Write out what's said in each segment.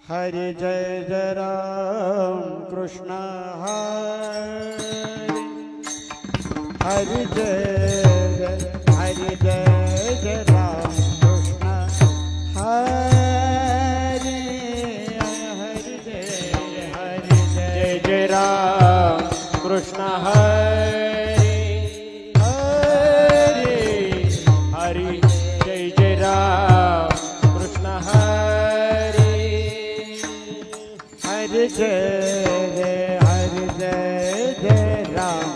हरि जय जय राम कृष्ण हरि जय जय राम कृष्ण हरि जय जय राम कृष्ण हरि जय जय राम कृष्ण हरि जय राम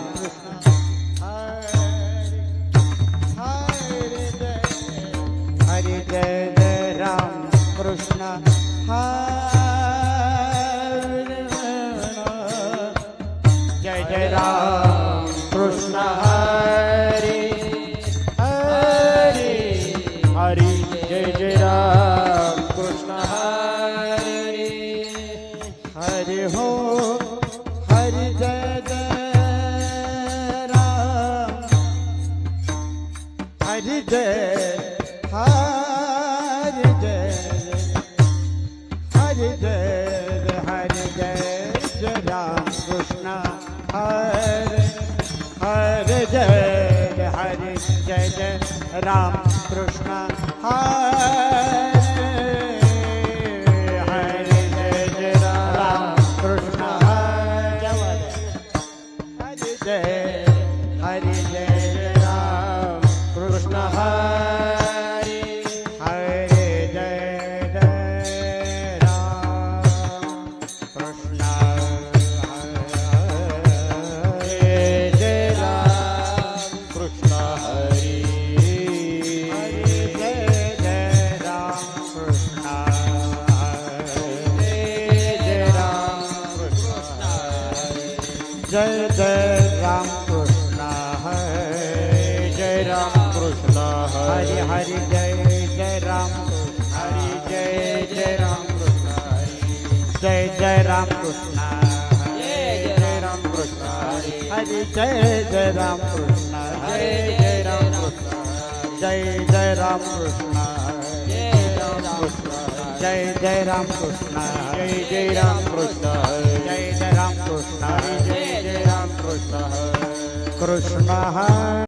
हरि जय राम कृष्ण हरि जय जय राम कृष्ण हरि हरि जय जय राम कृष्ण हरि हरि हो हरि जय जय राम हरि जय राम कृष्ण हरि जय राम कृष्ण हरि जय राम कृष्ण हरि जय राम कृष्ण हरि जय जय राम कृष्ण हरि जय राम कृष्ण हरि हरि जय जय राम हरि जय राम कृष्ण हरि जय राम कृष्ण जय राम कृष्ण हरि जय राम कृष्ण जय राम कृष्ण जय राम कृष्ण जय राम कृष्ण जय राम कृष्ण जय राम कृष्ण कृष्ण